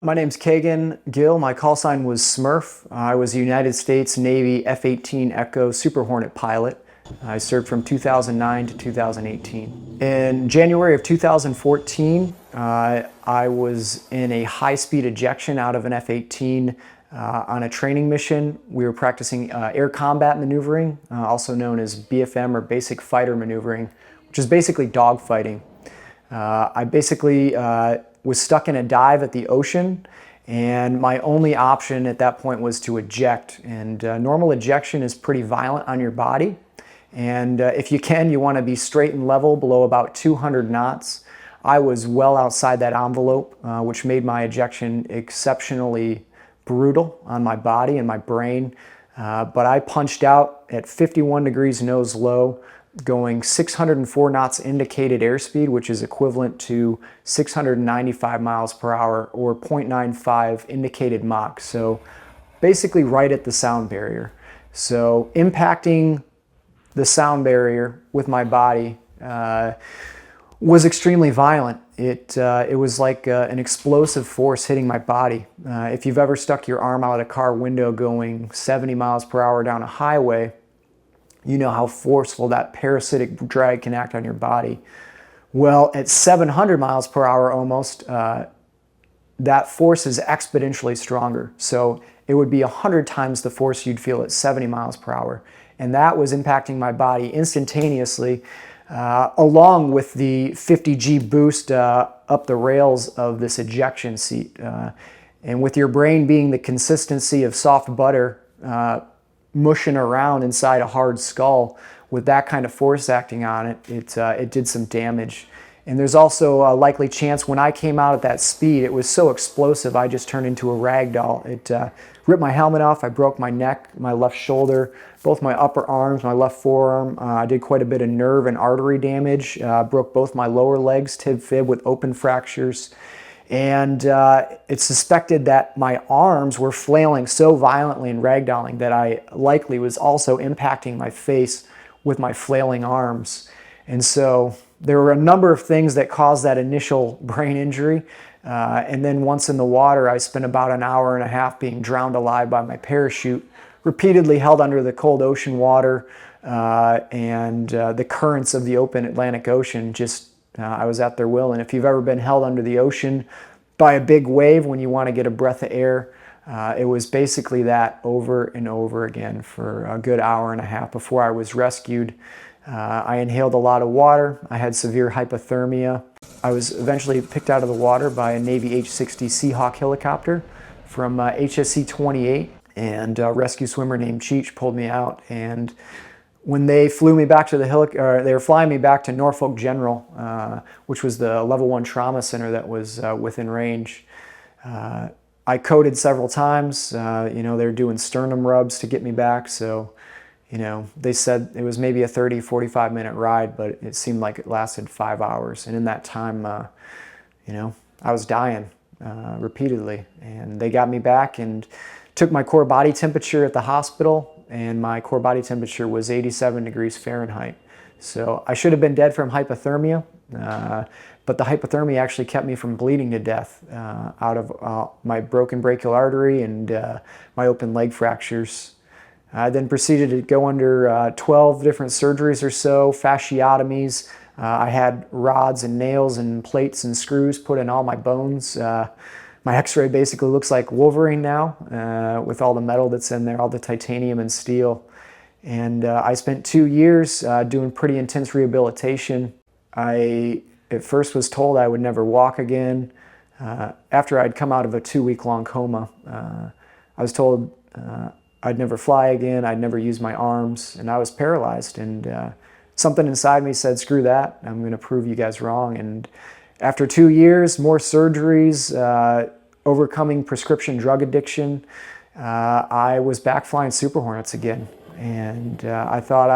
My name's Kegan Gill. My call sign was Smurf. I was a United States Navy F-18 Echo Super Hornet pilot. I served from 2009 to 2018. In January of 2014, I was in a high-speed ejection out of an F-18 on a training mission. We were practicing air combat maneuvering, also known as BFM or basic fighter maneuvering, which is basically dogfighting. I basically was stuck in a dive at the ocean, and my only option at that point was to eject. And normal ejection is pretty violent on your body. And if you can, you want to be straight and level below about 200 knots. I was well outside that envelope, which made my ejection exceptionally brutal on my body and my brain. But I punched out at 51 degrees nose low, going 604 knots indicated airspeed, which is equivalent to 695 miles per hour or 0.95 indicated Mach. So basically right at the sound barrier. So impacting the sound barrier with my body was extremely violent. It was like an explosive force hitting my body. If you've ever stuck your arm out a car window going 70 miles per hour down a highway, you know how forceful that parasitic drag can act on your body. Well, at 700 miles per hour almost, that force is exponentially stronger. So it would be 100 times the force you'd feel at 70 miles per hour. And that was impacting my body instantaneously, along with the 50G boost up the rails of this ejection seat. And with your brain being the consistency of soft butter, mushing around inside a hard skull, with that kind of force acting on it, it did some damage. And there's also a likely chance when I came out at that speed, it was so explosive I just turned into a rag doll. It ripped my helmet off, I broke my neck, my left shoulder, both my upper arms, my left forearm. I did quite a bit of nerve and artery damage, broke both my lower legs, tib fib, with open fractures. And it's suspected that my arms were flailing so violently and ragdolling that I likely was also impacting my face with my flailing arms. And so there were a number of things that caused that initial brain injury. And then once in the water, I spent about an hour and a half being drowned alive by my parachute, repeatedly held under the cold ocean water, and the currents of the open Atlantic Ocean just I was at their will. And if you've ever been held under the ocean by a big wave when you want to get a breath of air, it was basically that over and over again for a good hour and a half before I was rescued. I inhaled a lot of water. I had severe hypothermia. I was eventually picked out of the water by a Navy H-60 Seahawk helicopter from HSC 28, and a rescue swimmer named Cheech pulled me out. And when they flew me back to the they were flying me back to Norfolk General, which was the level 1 trauma center that was within range. I coded several times. You know, they were doing sternum rubs to get me back. So, you know, they said it was maybe a 30, 45-minute ride, but it seemed like it lasted 5 hours. And in that time, you know, I was dying repeatedly. And they got me back and took my core body temperature at the hospital, and my core body temperature was 87 degrees Fahrenheit. So I should have been dead from hypothermia, but the hypothermia actually kept me from bleeding to death out of my broken brachial artery and my open leg fractures. I then proceeded to go under 12 different surgeries or so, fasciotomies. I had rods and nails and plates and screws put in all my bones. My x-ray basically looks like Wolverine now, with all the metal that's in there, all the titanium and steel. And I spent 2 years doing pretty intense rehabilitation. I at first was told I would never walk again. After I'd come out of a 2-week-long coma, I was told I'd never fly again, I'd never use my arms, and I was paralyzed. And something inside me said, screw that, I'm going to prove you guys wrong. And after 2 years, more surgeries, overcoming prescription drug addiction, I was back flying Super Hornets again. And I thought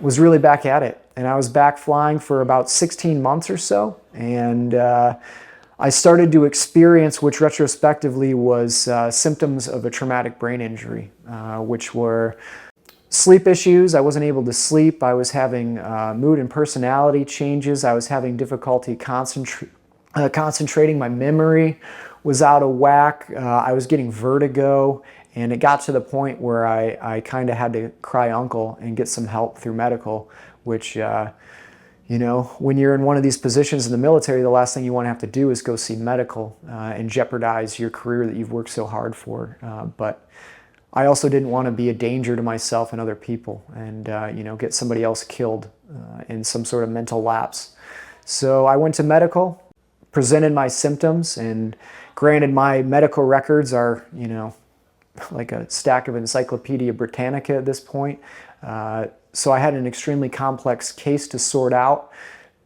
was really back at it. And I was back flying for about 16 months or so. And I started to experience, which retrospectively was symptoms of a traumatic brain injury, which were sleep issues. I wasn't able to sleep. I was having mood and personality changes. I was having difficulty concentrating. My memory was out of whack. I was getting vertigo, and it got to the point where I kind of had to cry uncle and get some help through medical, which, you know, when you're in one of these positions in the military, the last thing you want to have to do is go see medical and jeopardize your career that you've worked so hard for. But I also didn't want to be a danger to myself and other people and, you know, get somebody else killed in some sort of mental lapse. So I went to medical, presented my symptoms, and granted my medical records are, you know, like a stack of Encyclopedia Britannica at this point. So I had an extremely complex case to sort out.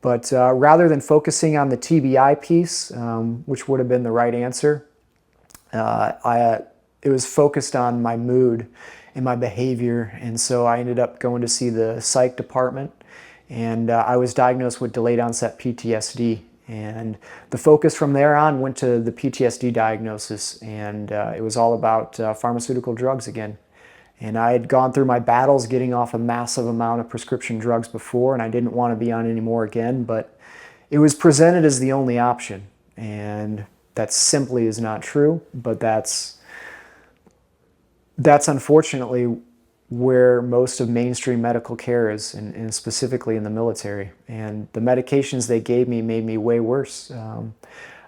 But rather than focusing on the TBI piece, which would have been the right answer, it was focused on my mood and my behavior. And so I ended up going to see the psych department, and I was diagnosed with delayed onset PTSD. And the focus from there on went to the PTSD diagnosis, and it was all about pharmaceutical drugs again. And I had gone through my battles getting off a massive amount of prescription drugs before, and I didn't want to be on any more again, but it was presented as the only option. And that simply is not true, but that's unfortunately where most of mainstream medical care is, and specifically in the military. And the medications they gave me made me way worse.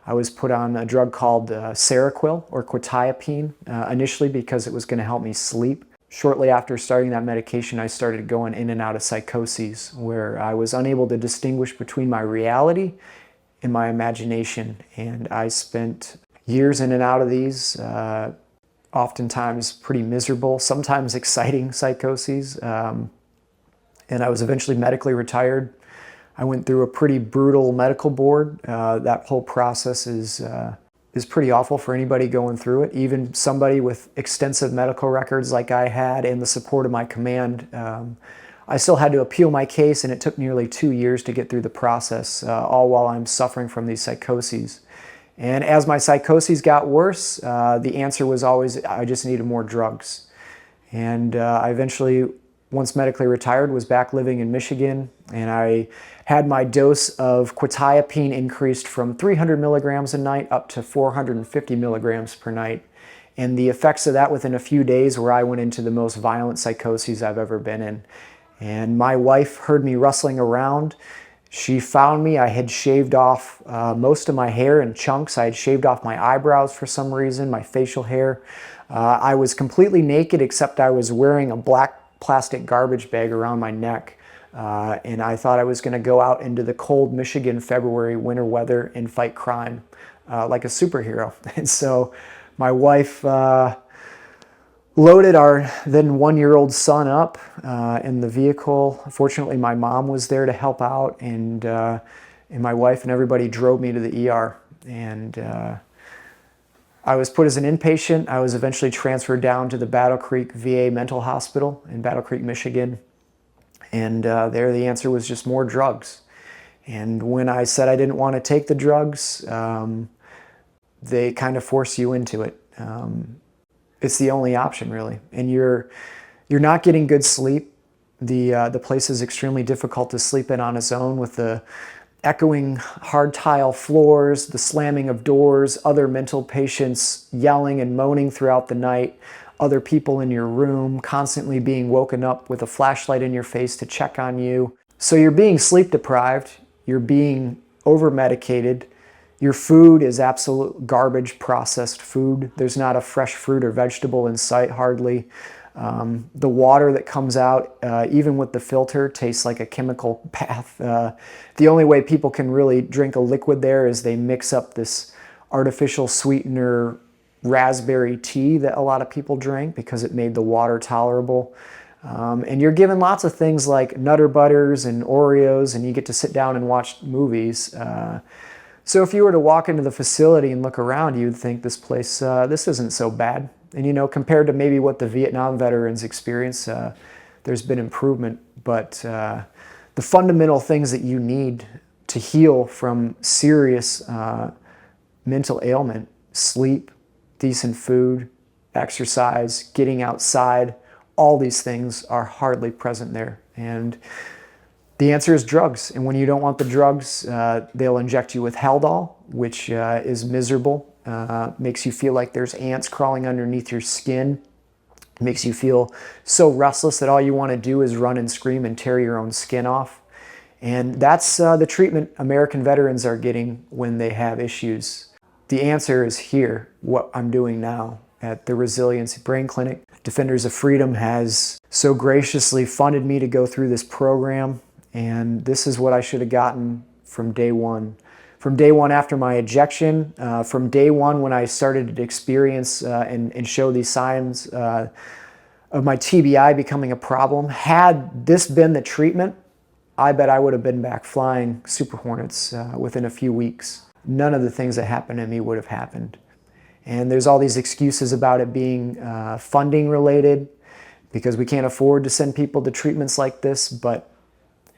I was put on a drug called Seroquel or quetiapine initially because it was going to help me sleep. Shortly after starting that medication, I started going in and out of psychoses where I was unable to distinguish between my reality and my imagination. And I spent years in and out of these, oftentimes pretty miserable, sometimes exciting psychoses. And I was eventually medically retired. I went through a pretty brutal medical board. That whole process is pretty awful for anybody going through it. Even somebody with extensive medical records like I had and the support of my command, I still had to appeal my case, and it took nearly 2 years to get through the process, all while I'm suffering from these psychoses. And as my psychoses got worse, the answer was always, I just needed more drugs. And I eventually, once medically retired, was back living in Michigan, and I had my dose of quetiapine increased from 300 milligrams a night up to 450 milligrams per night. And the effects of that within a few days where I went into the most violent psychoses I've ever been in. And my wife heard me rustling around. She found me. I had shaved off most of my hair in chunks. I had shaved off my eyebrows for some reason, my facial hair. I was completely naked except I was wearing a black plastic garbage bag around my neck. And I thought I was going to go out into the cold Michigan February winter weather and fight crime like a superhero. And so my wife loaded our then 1-year-old son up in the vehicle. Fortunately, my mom was there to help out, and my wife and everybody drove me to the ER. And I was put as an inpatient. I was eventually transferred down to the Battle Creek VA Mental Hospital in Battle Creek, Michigan. And there the answer was just more drugs. And when I said I didn't want to take the drugs, they kind of force you into it. It's the only option, really. And you're not getting good sleep. The place is extremely difficult to sleep in on its own, with the echoing hard tile floors, the slamming of doors, other mental patients yelling and moaning throughout the night, other people in your room constantly being woken up with a flashlight in your face to check on you. So you're being sleep deprived, you're being over-medicated, your food is absolute garbage processed food. There's not a fresh fruit or vegetable in sight, hardly. The water that comes out, even with the filter, tastes like a chemical bath. The only way people can really drink a liquid there is they mix up this artificial sweetener raspberry tea that a lot of people drank because it made the water tolerable. And you're given lots of things like Nutter Butters and Oreos, and you get to sit down and watch movies. So if you were to walk into the facility and look around, you'd think this place, this isn't so bad. And you know, compared to maybe what the Vietnam veterans experience, there's been improvement. But the fundamental things that you need to heal from serious mental ailment, sleep, decent food, exercise, getting outside, all these things are hardly present there. And the answer is drugs. And when you don't want the drugs, they'll inject you with Haldol, which is miserable. makes you feel like there's ants crawling underneath your skin, makes you feel so restless that all you want to do is run and scream and tear your own skin off. And that's the treatment American veterans are getting when they have issues. The answer is here, what I'm doing now at the Resiliency Brain Clinic. Defenders of Freedom has so graciously funded me to go through this program, and this is what I should have gotten from day one. From day one after my ejection, from day one when I started to experience and show these signs of my TBI becoming a problem. Had this been the treatment, I bet I would have been back flying Super Hornets within a few weeks. None of the things that happened to me would have happened. And there's all these excuses about it being funding related because we can't afford to send people to treatments like this. But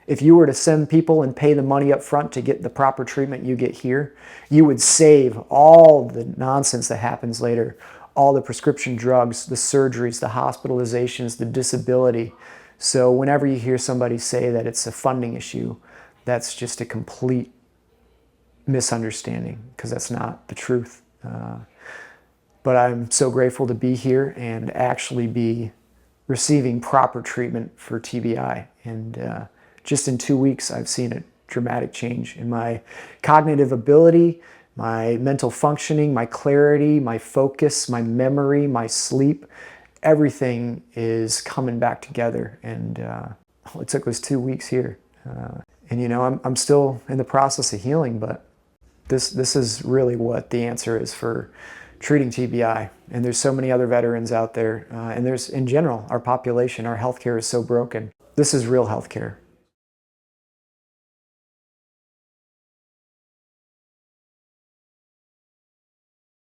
if you were to send people and pay the money up front to get the proper treatment you get here, you would save all the nonsense that happens later, all the prescription drugs, the surgeries, the hospitalizations, the disability. So whenever you hear somebody say that it's a funding issue, that's just a complete misunderstanding because that's not the truth. But I'm so grateful to be here and actually be receiving proper treatment for TBI. And just in 2 weeks, I've seen a dramatic change in my cognitive ability, my mental functioning, my clarity, my focus, my memory, my sleep. Everything is coming back together. And all it took was 2 weeks here. And you know, I'm still in the process of healing, but this is really what the answer is for treating TBI. And there's so many other veterans out there. And there's, in general, our population, our healthcare is so broken. This is real healthcare.